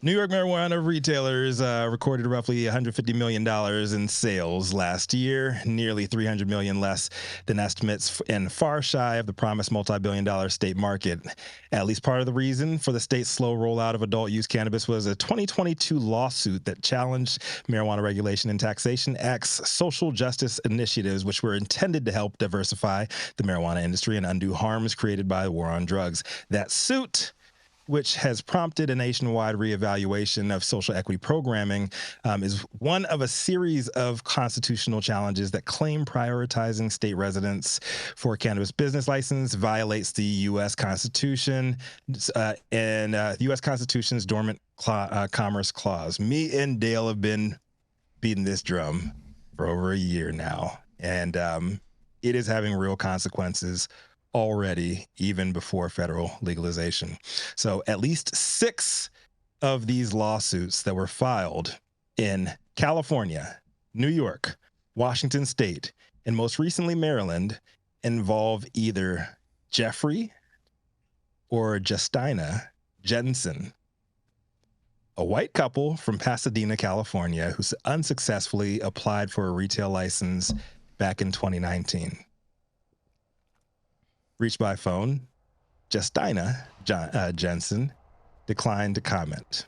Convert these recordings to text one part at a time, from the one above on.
New York marijuana retailers recorded roughly $150 million in sales last year, nearly $300 million less than estimates and far shy of the promised multi-billion-dollar state market. At least part of the reason for the state's slow rollout of adult use cannabis was a 2022 lawsuit that challenged Marijuana Regulation and Taxation Act's social justice initiatives, which were intended to help diversify the marijuana industry and undo harms created by the war on drugs. That suit, which has prompted a nationwide reevaluation of social equity programming, is one of a series of constitutional challenges that claim prioritizing state residents for cannabis business license violates the U.S. Constitution and the U.S. Constitution's Dormant Commerce Clause. Me and Dale have been beating this drum for over a year now, and it is having real consequences already, even before federal legalization. So at least 6 of these lawsuits that were filed in California, New York, Washington State, and most recently Maryland involve either Jeffrey or Justina Jensen, a white couple from Pasadena, California, who unsuccessfully applied for a retail license back in 2019. Reached by phone, Justina Jensen declined to comment.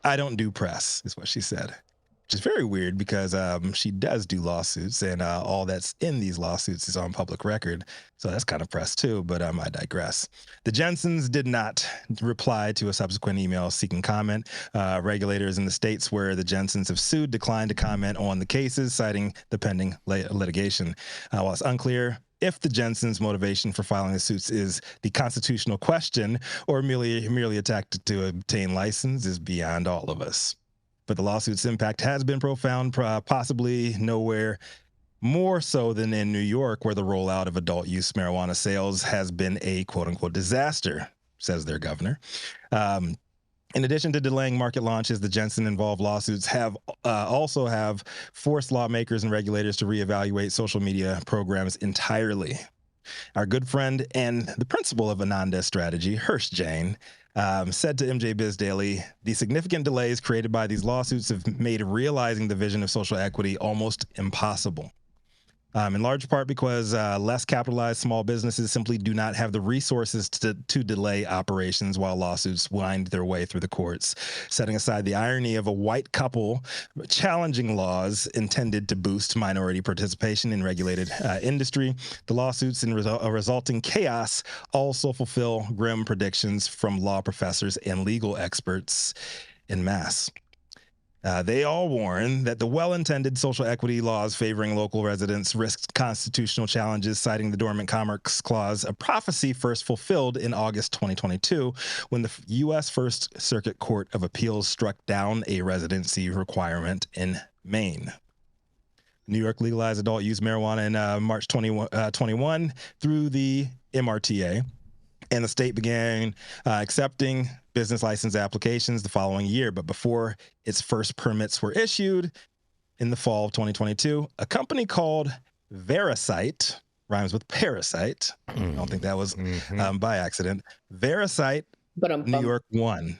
"I don't do press," is what she said, which is very weird because she does do lawsuits, and all that's in these lawsuits is on public record. So that's kind of press too, but I digress. The Jensens did not reply to a subsequent email seeking comment. Regulators in the states where the Jensens have sued declined to comment on the cases, citing the pending litigation. While it's unclear if the Jensens' motivation for filing the suits is the constitutional question or merely attack to obtain license is beyond all of us. But the lawsuit's impact has been profound, possibly nowhere more so than in New York, where the rollout of adult use marijuana sales has been a quote unquote disaster, says their governor. In addition to delaying market launches, the Jensen-involved lawsuits also have forced lawmakers and regulators to reevaluate social media programs entirely. Our good friend and the principal of Ananda Strategy, Hirsch Jain, said to MJ Biz Daily, "The significant delays created by these lawsuits have made realizing the vision of social equity almost impossible. In large part because less capitalized small businesses simply do not have the resources to delay operations while lawsuits wind their way through the courts. Setting aside the irony of a white couple challenging laws intended to boost minority participation in regulated industry, the lawsuits and resulting chaos also fulfill grim predictions from law professors and legal experts en masse. They all warn that the well-intended social equity laws favoring local residents risk constitutional challenges, citing the Dormant Commerce Clause, a prophecy first fulfilled in August 2022 when the U.S. First Circuit Court of Appeals struck down a residency requirement in Maine. New York legalized adult use marijuana in March 2021 through the MRTA, and the state began accepting business license applications the following year. But before its first permits were issued in the fall of 2022, a company called Verisight, rhymes with parasite. I don't think that was by accident. Verisight, New York won.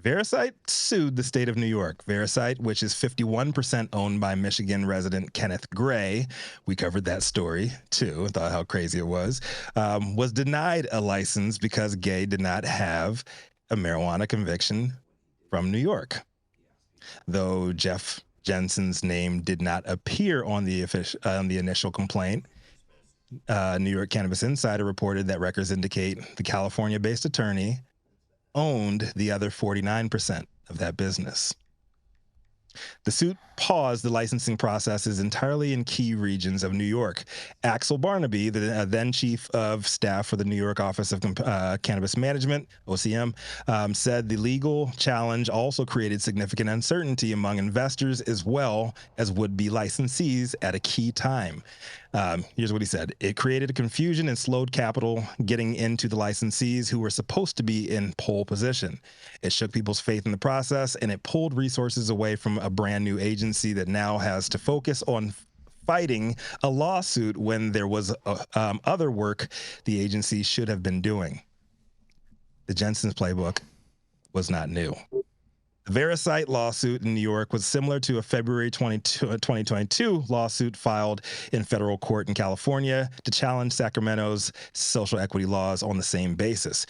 Verisight sued the state of New York. Verisight, which is 51% owned by Michigan resident Kenneth Gray, we covered that story too, thought how crazy it was denied a license because Gay did not have a marijuana conviction from New York. Though Jeff Jensen's name did not appear on the initial complaint, New York Cannabis Insider reported that records indicate the California-based attorney owned the other 49% of that business. The suit paused the licensing processes entirely in key regions of New York. Axel Barnaby, the then chief of staff for the New York Office of Cannabis Management, OCM, said the legal challenge also created significant uncertainty among investors as well as would-be licensees at a key time. Here's what he said. "It created a confusion and slowed capital getting into the licensees who were supposed to be in pole position. It shook people's faith in the process, and it pulled resources away from a brand new agency that now has to focus on fighting a lawsuit when there was other work the agency should have been doing." The Jensen's playbook was not new. The Veracite lawsuit in New York was similar to a February 2022 lawsuit filed in federal court in California to challenge Sacramento's social equity laws on the same basis.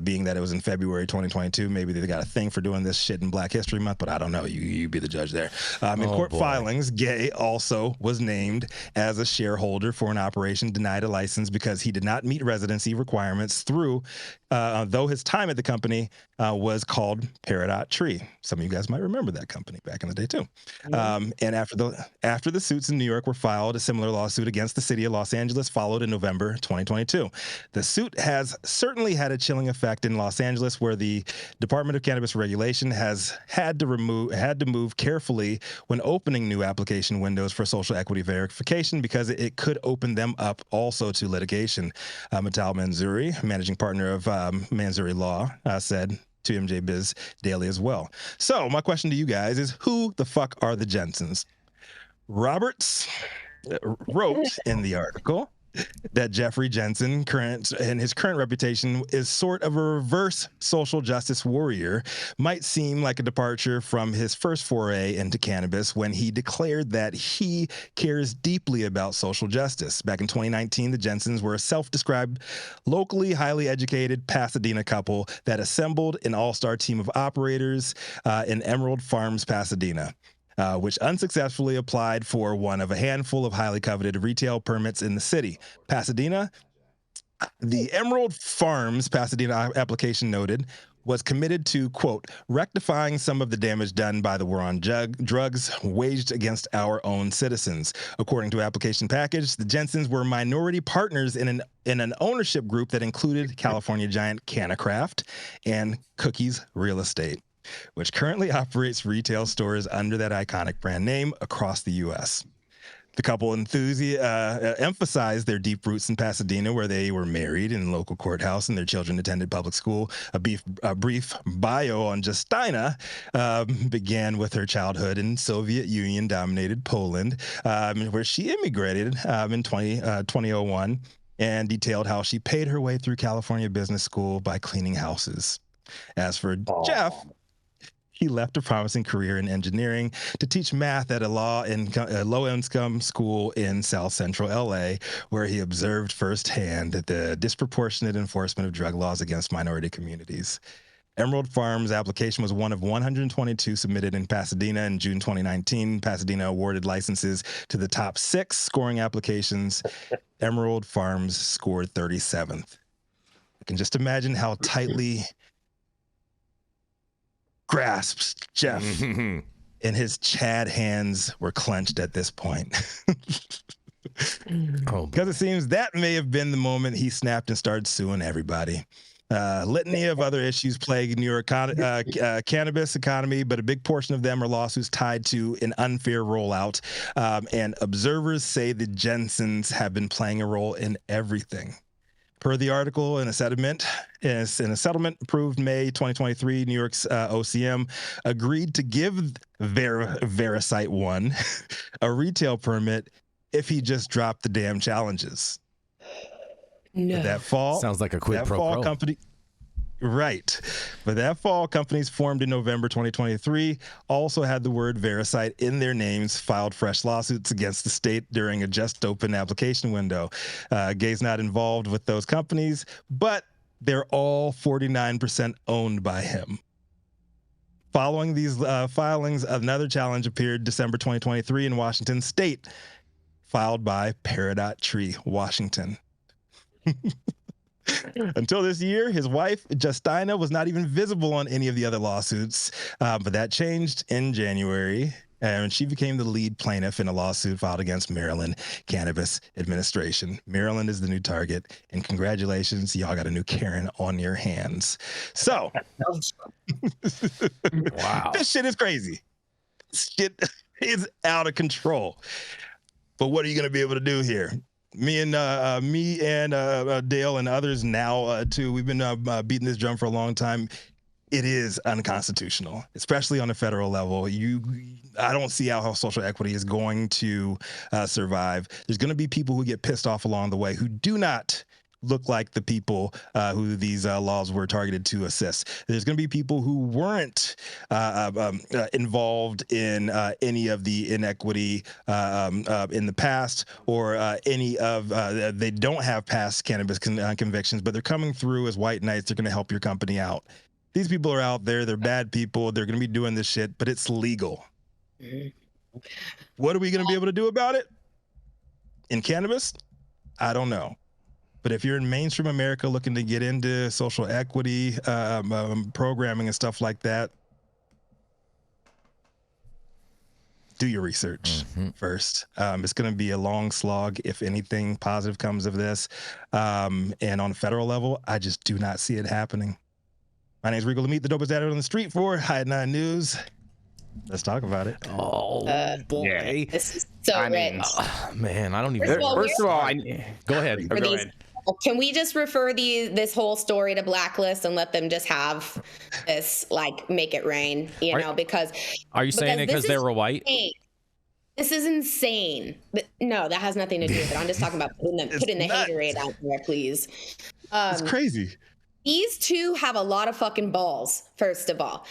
Being that it was in February 2022, maybe they got a thing for doing this shit in Black History Month, but I don't know. You be the judge there. In court filings, Gay also was named as a shareholder for an operation denied a license because he did not meet residency requirements though his time at the company was called Peridot Tree. Some of you guys might remember that company back in the day too. Yeah. And after the suits in New York were filed, a similar lawsuit against the city of Los Angeles followed in November 2022. The suit has certainly had a chilling effect in Los Angeles, where the Department of Cannabis Regulation has had to move carefully when opening new application windows for social equity verification, because it could open them up also to litigation. Matal Manzouri, managing partner of Manzouri Law, said to MJ Biz Daily as well. So my question to you guys is, who the fuck are the Jensens? Roberts wrote in the article that Jeffrey Jensen, his current reputation is sort of a reverse social justice warrior, might seem like a departure from his first foray into cannabis when he declared that he cares deeply about social justice. Back in 2019, the Jensens were a self-described, locally highly educated Pasadena couple that assembled an all-star team of operators in Emerald Farms, Pasadena. Which unsuccessfully applied for one of a handful of highly coveted retail permits in the city. Pasadena, the Emerald Farms Pasadena application noted, was committed to, quote, rectifying some of the damage done by the war on drugs waged against our own citizens. According to application package, the Jensens were minority partners in an ownership group that included California giant CannaCraft and Cookies Real Estate, which currently operates retail stores under that iconic brand name across the U.S. The couple emphasized their deep roots in Pasadena, where they were married in a local courthouse and their children attended public school. A brief bio on Justina began with her childhood in Soviet Union-dominated Poland, where she immigrated in 2001, and detailed how she paid her way through California Business School by cleaning houses. As for Jeff, he left a promising career in engineering to teach math at a low-income school in South Central LA, where he observed firsthand the disproportionate enforcement of drug laws against minority communities. Emerald Farms' application was one of 122 submitted in Pasadena in June 2019. Pasadena awarded licenses to the top 6 scoring applications. Emerald Farms scored 37th. I can just imagine how tightly grasped Jeff and his Chad hands were clenched at this point. Because it seems that may have been the moment he snapped and started suing everybody. Litany of other issues plague New York cannabis economy, but a big portion of them are lawsuits tied to an unfair rollout. And observers say the Jensens have been playing a role in everything. Per the article, in a settlement approved May 2023, New York's OCM agreed to give Veracite One a retail permit if he just dropped the damn challenges. No. But that fall, sounds like a quid pro quo. Company, right? But that fall, companies formed in November 2023 also had the word Veracite in their names, filed fresh lawsuits against the state during a just open application window. Gay's not involved with those companies, but they're all 49% owned by him. Following these filings, another challenge appeared December 2023 in Washington State, filed by Peridot Tree, Washington. Until this year, his wife, Justina, was not even visible on any of the other lawsuits, but that changed in January, and she became the lead plaintiff in a lawsuit filed against Maryland Cannabis Administration. Maryland is the new target, and congratulations, y'all got a new Karen on your hands. So, wow, this shit is crazy. This shit is out of control. But what are you going to be able to do here? Me and Dale and others now too. We've been beating this drum for a long time. It is unconstitutional, especially on a federal level. I don't see how social equity is going to survive. There's going to be people who get pissed off along the way who do not look like the people who these laws were targeted to assist. There's going to be people who weren't involved in any of the inequity in the past, or any of they don't have past cannabis convictions, but they're coming through as white knights. They're going to help your company out. These people are out there. They're bad people. They're going to be doing this shit, but it's legal. What are we going to be able to do about it in cannabis? I don't know. But if you're in mainstream America looking to get into social equity programming and stuff like that, do your research first. It's going to be a long slog if anything positive comes of this. And on a federal level, I just do not see it happening. My name is Rico Lamitte, the dopest dad on the street for High 9 News. Let's talk about it. Oh, boy. Yeah. This is so rich. Man, I don't even... First of all, go ahead. Go ahead. Can we just refer this whole story to Blacklist and let them just have this, like, make it rain, because... Are you saying it because they were white? Insane. This is insane. But no, that has nothing to do with it. I'm just talking about putting the haterade out there, please. It's crazy. These two have a lot of fucking balls, first of all.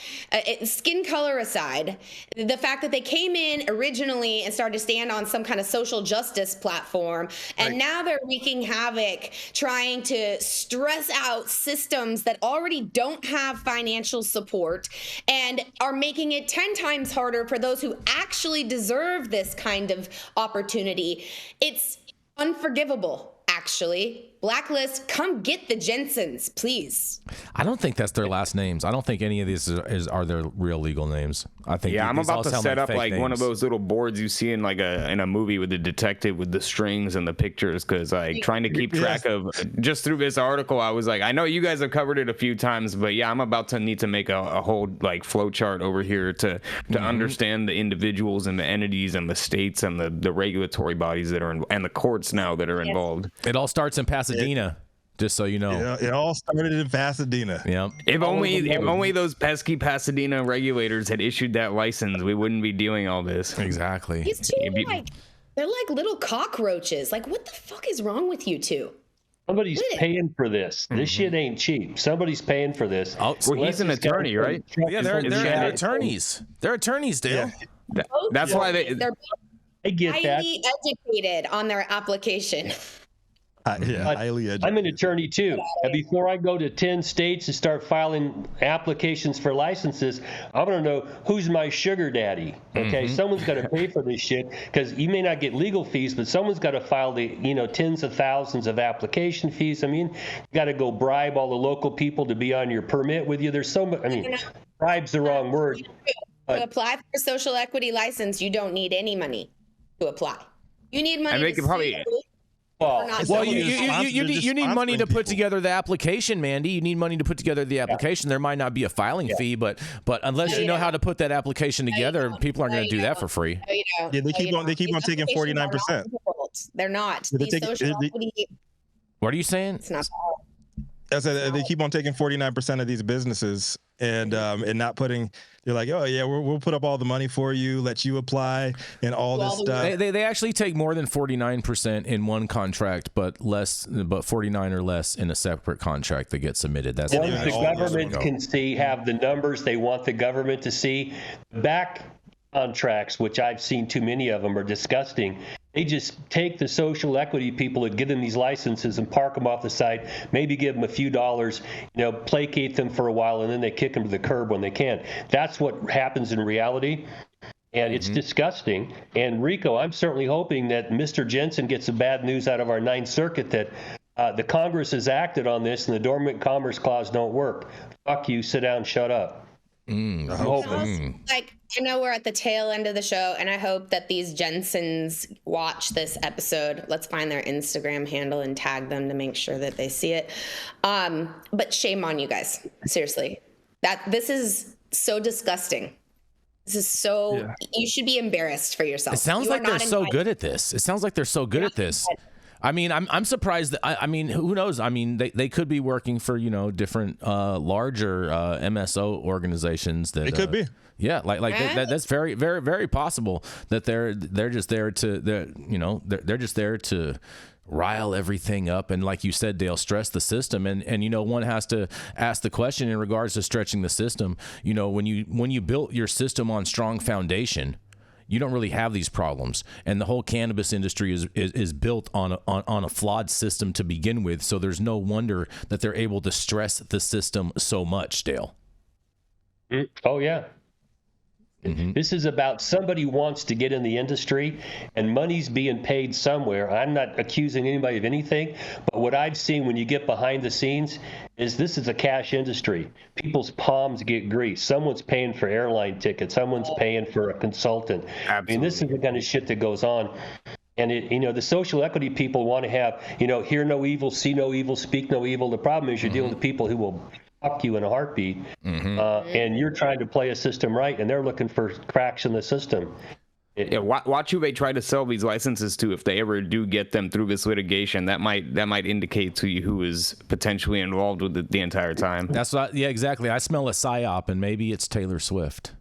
Skin color aside, the fact that they came in originally and started to stand on some kind of social justice platform, and now they're wreaking havoc, trying to stress out systems that already don't have financial support and are making it 10 times harder for those who actually deserve this kind of opportunity. It's unforgivable. Actually, Blacklist, come get the Jensens, please. I don't think that's their last names. I don't think any of these are their real legal names. I think I'm about to set up like names. one of those little boards you see in like in a movie with the detective with the strings and the pictures, because like trying to keep track of just through this article, I was like, I know you guys have covered it a few times, but I'm about to need to make a whole like flow chart over here to understand the individuals and the entities and the states and the regulatory bodies that are and the courts now that are involved. It all starts in Pasadena. Just so you know, it all started in Pasadena. Yeah. If only those pesky Pasadena regulators had issued that license, we wouldn't be doing all this. Exactly. These two, they're like little cockroaches. Like, what the fuck is wrong with you two? Somebody's paying for this. This shit ain't cheap. Somebody's paying for this. Oh, well, he's an attorney, right? Yeah, they're attorneys. They're attorneys, Dale. Yeah. That's why they're both highly educated on their application. Highly educated. I'm an attorney too. And before I go to 10 states and start filing applications for licenses, I want to know who's my sugar daddy. Okay, someone's got to pay for this shit, because you may not get legal fees, but someone's got to file the tens of thousands of application fees. I mean, you got to go bribe all the local people to be on your permit with you. There's so much. I mean, bribe's the wrong word. To apply for a social equity license, you don't need any money to apply. You need money. And they could probably. Well, you need money to put together the application, Mandy. You need money to put together the application. There might not be a filing fee, but unless you know how to put that application together, people aren't going to do that for free. Yeah, they keep on taking 49%. They're not. These social equity. What are you saying? It's not. I said they keep on taking 49% of these businesses and not putting. They're like, oh yeah, we'll put up all the money for you, let you apply, and all this stuff. They actually take more than 49% in one contract, but 49 or less in a separate contract that gets submitted. That's what the government can see, have the numbers they want the government to see. Back contracts, which I've seen too many of them, are disgusting. They just take the social equity people and give them these licenses and park them off the side, maybe give them a few dollars, placate them for a while, and then they kick them to the curb when they can. That's what happens in reality, and it's disgusting. And Rico, I'm certainly hoping that Mr. Jensen gets the bad news out of our Ninth Circuit that the Congress has acted on this and the Dormant Commerce Clause don't work. Fuck you, sit down, shut up. I know we're at the tail end of the show, and I hope that these Jensens watch this episode. Let's find their Instagram handle and tag them to make sure that they see it. But shame on you guys, seriously. This is so disgusting. This is so. You should be embarrassed for yourself. It sounds like they're so good at this. It sounds like they're so good at this. I mean, I'm surprised that, I mean, who knows? I mean, they could be working for, different larger MSO organizations that it could be. Yeah, that's very, very, very possible that they're just there to they're just there to rile everything up, and like you said, Dale, stress the system. And you know, one has to ask the question in regards to stretching the system. You know, when you built your system on strong foundation, you don't really have these problems. And the whole cannabis industry is built on a flawed system to begin with. So there's no wonder that they're able to stress the system so much, Dale. Oh, yeah. Mm-hmm. This is about somebody wants to get in the industry and money's being paid somewhere. I'm not accusing anybody of anything, but what I've seen when you get behind the scenes is this is a cash industry. People's palms get greased. Someone's paying for airline tickets. Someone's paying for a consultant. Absolutely. I mean, this is the kind of shit that goes on. And the social equity people want to have, hear no evil, see no evil, speak no evil. The problem is you're dealing with people who will fuck you in a heartbeat, and you're trying to play a system right, and they're looking for cracks in the system. Watch who they try to sell these licenses to. If they ever do get them through this litigation, that might indicate to you who is potentially involved with it the entire time. That's what. Yeah, exactly. I smell a psyop, and maybe it's Taylor Swift.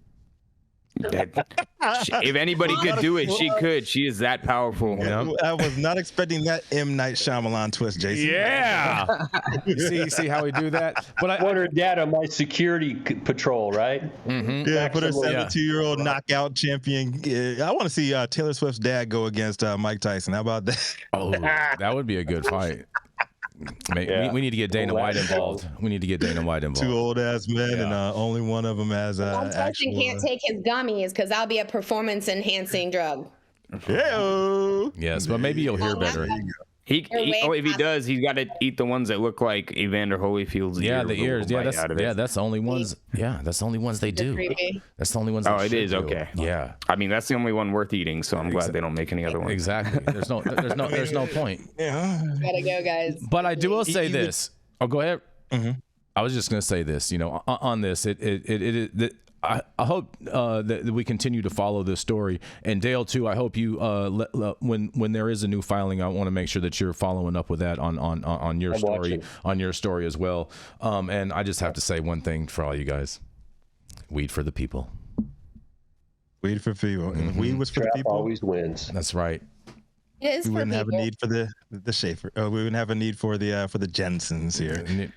If anybody could do it, she could. She is that powerful. Yeah, I was not expecting that M. Night Shyamalan twist, Jason. Yeah. see how we do that? But I want her dad on my security patrol, right? Mm-hmm. Yeah, put her 72-year-old knockout champion. I want to see Taylor Swift's dad go against Mike Tyson. How about that? Oh, that would be a good fight. We need to get Dana White involved. Two old ass men, and only one of them has Tyson can't take his gummies because that'll be a performance enhancing drug. Yes, but maybe you'll hear better. If he does, he's got to eat the ones that look like Evander Holyfield's ear. Yeah, the ears. Yeah, that's the only ones. Yeah, that's the only ones they do. That's the only ones. Oh, it is do. Okay. Yeah. I mean, that's the only one worth eating. So I'm glad they don't make any other ones. Exactly. There's no point. Yeah. Gotta go, guys. But I will say this. Oh, go ahead. Mm-hmm. I was just gonna say this. On this, I hope that we continue to follow this story, and Dale too. I hope you when there is a new filing, I want to make sure that you're following up with that on your story as well. And I just have to say one thing for all you guys: weed for the people. Weed for people. And weed was for the people. Always wins. That's right. It is we wouldn't for have a need for the Schaefer. We wouldn't have a need for the Jensens here.